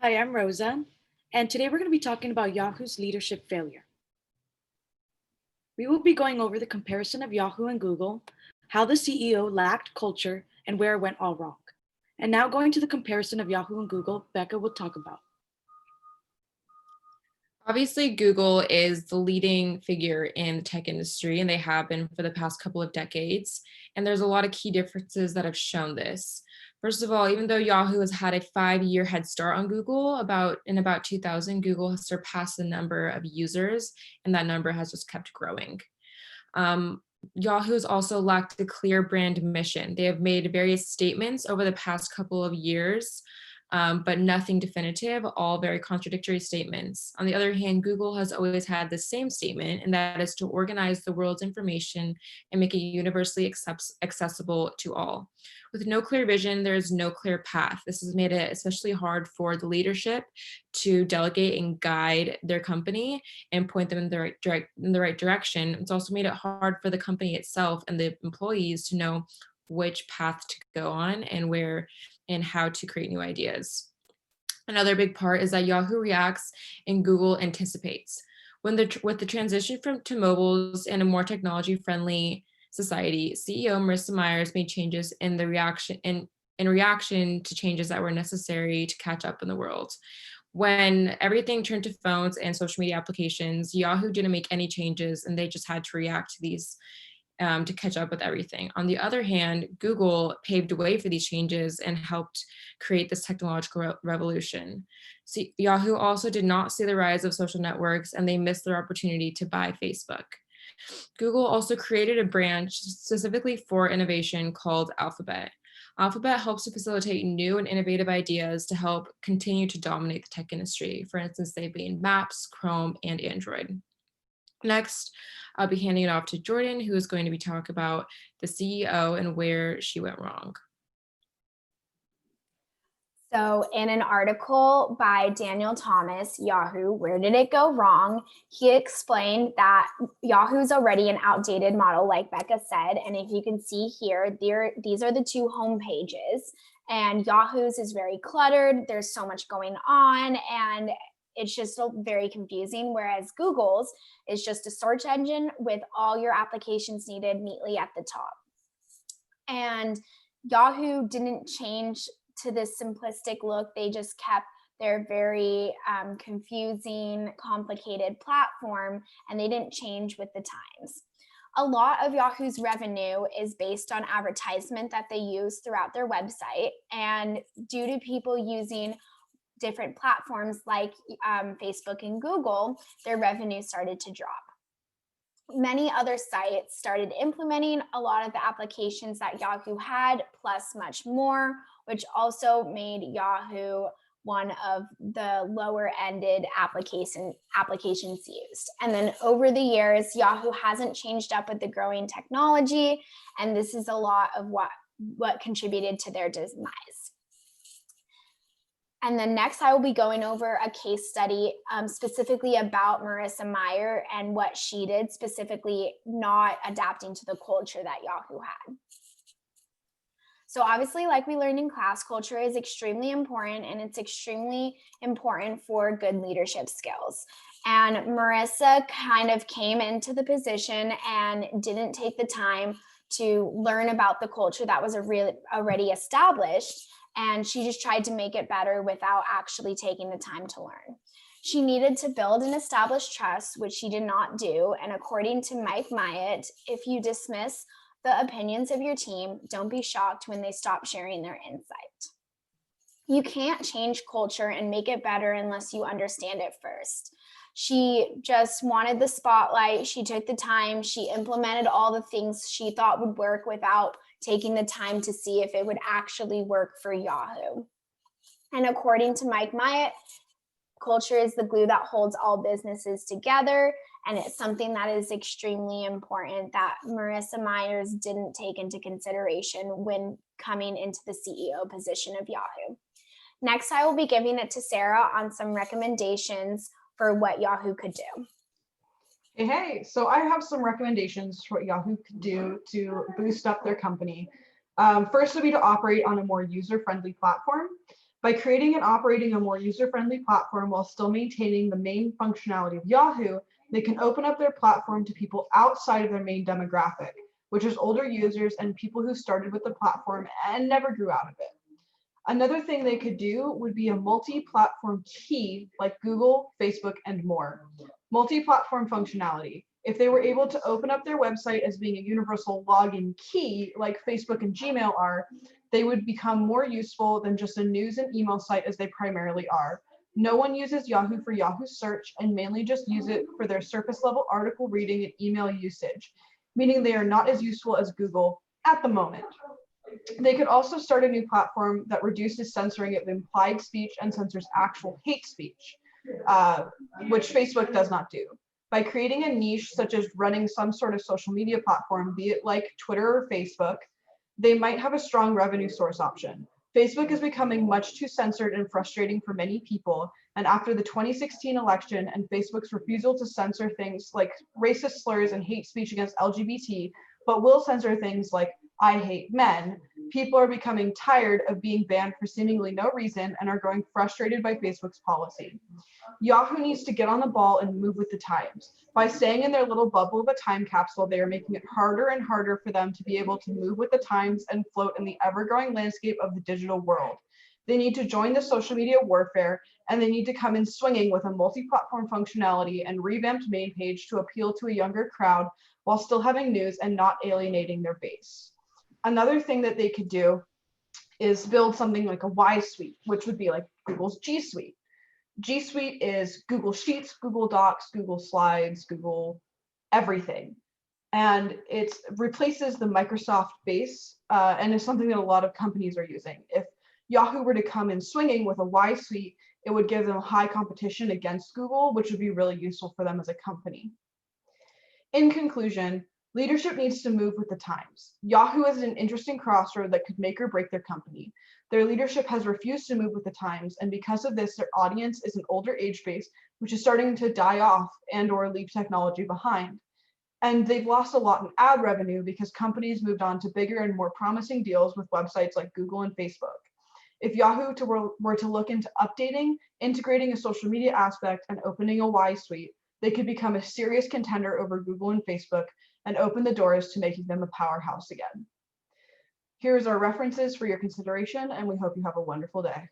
Hi, I'm Rosa, and today we're going to be talking about Yahoo's leadership failure. We will be going over the comparison of Yahoo and Google, how the CEO lacked culture, and where it went all wrong. And now going to the comparison of Yahoo and Google, Becca will talk about. Obviously, Google is the leading figure in the tech industry, and they have been for the past couple of decades. And there's a lot of key differences that have shown this. First of all, even though Yahoo has had a 5-year head start on Google, about 2000, Google has surpassed the number of users, and that number has just kept growing. Yahoo has also lacked a clear brand mission. They have made various statements over the past couple of years, but nothing definitive, all very contradictory statements. On the other hand, Google has always had the same statement, and that is to organize the world's information and make it universally accessible to all. With no clear vision, there is no clear path. This has made it especially hard for the leadership to delegate and guide their company and point them in the right direction. It's also made it hard for the company itself and the employees to know which path to go on and where and how to create new ideas. Another big part is that Yahoo reacts and Google anticipates. With the transition to mobiles and a more technology friendly society, CEO Marissa Myers made changes in reaction to changes that were necessary to catch up in the world. When everything turned to phones and social media applications, Yahoo didn't make any changes and they just had to react to these to catch up with everything. On the other hand, Google paved the way for these changes and helped create this technological revolution. See, Yahoo also did not see the rise of social networks and they missed their opportunity to buy Facebook. Google also created a branch specifically for innovation called Alphabet. Alphabet helps to facilitate new and innovative ideas to help continue to dominate the tech industry. For instance, they've been Maps, Chrome, and Android. Next, I'll be handing it off to Jordan, who is going to be talking about the CEO and where she went wrong. So, in an article by Daniel Thomas, Yahoo, Where Did It Go Wrong? He explained that Yahoo's already an outdated model, like Becca said. And if you can see here, these are the two home pages. And Yahoo's is very cluttered. There's so much going on. And it's just very confusing. Whereas Google's is just a search engine with all your applications needed neatly at the top. And Yahoo didn't change to this simplistic look. They just kept their very confusing, complicated platform, and they didn't change with the times. A lot of Yahoo's revenue is based on advertisement that they use throughout their website. And due to people using different platforms like Facebook and Google, their revenue started to drop. Many other sites started implementing a lot of the applications that Yahoo had, plus much more, which also made Yahoo one of the lower ended applications used. And then over the years, Yahoo hasn't changed up with the growing technology, and this is a lot of what contributed to their demise. And then next, I will be going over a case study specifically about Marissa Mayer and what she did, specifically not adapting to the culture that Yahoo had. So obviously, like we learned in class, culture is extremely important, and it's extremely important for good leadership skills. And Marissa kind of came into the position and didn't take the time to learn about the culture that was already established. And she just tried to make it better without actually taking the time to learn. She needed to build and establish trust, which she did not do. And according to Mike Myatt, if you dismiss the opinions of your team, don't be shocked when they stop sharing their insight. You can't change culture and make it better unless you understand it first. She just wanted the spotlight. She took the time. She implemented all the things she thought would work without taking the time to see if it would actually work for Yahoo. And according to Mike Myatt, culture is the glue that holds all businesses together. And it's something that is extremely important that Marissa Myers didn't take into consideration when coming into the CEO position of Yahoo. Next, I will be giving it to Sarah on some recommendations for what Yahoo could do. Hey, so I have some recommendations for what Yahoo could do to boost up their company. First would be to operate on a more user-friendly platform. By creating and operating a more user-friendly platform while still maintaining the main functionality of Yahoo, they can open up their platform to people outside of their main demographic, which is older users and people who started with the platform and never grew out of it. Another thing they could do would be a multi-platform key like Google, Facebook, and more. Multi-platform functionality. If they were able to open up their website as being a universal login key like Facebook and Gmail are, they would become more useful than just a news and email site as they primarily are. No one uses Yahoo for Yahoo search and mainly just use it for their surface level article reading and email usage, meaning they are not as useful as Google at the moment. They could also start a new platform that reduces censoring of implied speech and censors actual hate speech, which Facebook does not do. By creating a niche such as running some sort of social media platform, be it like Twitter or Facebook, they might have a strong revenue source option. Facebook is becoming much too censored and frustrating for many people, and after the 2016 election and Facebook's refusal to censor things like racist slurs and hate speech against LGBT, but will censor things like I hate men, people are becoming tired of being banned for seemingly no reason and are growing frustrated by Facebook's policy. Yahoo needs to get on the ball and move with the times. By staying in their little bubble of a time capsule, they are making it harder and harder for them to be able to move with the times and float in the ever-growing landscape of the digital world. They need to join the social media warfare, and they need to come in swinging with a multi-platform functionality and revamped main page to appeal to a younger crowd while still having news and not alienating their base. Another thing that they could do is build something like a Y Suite, which would be like Google's G Suite. G Suite is Google Sheets, Google Docs, Google Slides, Google everything. And it replaces the Microsoft base and is something that a lot of companies are using. If Yahoo were to come in swinging with a Y Suite, it would give them high competition against Google, which would be really useful for them as a company. In conclusion, leadership needs to move with the times. Yahoo is at an interesting crossroad that could make or break their company. Their leadership has refused to move with the times, and because of this, their audience is an older age base, which is starting to die off and or leave technology behind. And they've lost a lot in ad revenue because companies moved on to bigger and more promising deals with websites like Google and Facebook. If Yahoo were to look into updating, integrating a social media aspect, and opening a Y Suite, they could become a serious contender over Google and Facebook and open the doors to making them a powerhouse again. Here's our references for your consideration, and we hope you have a wonderful day.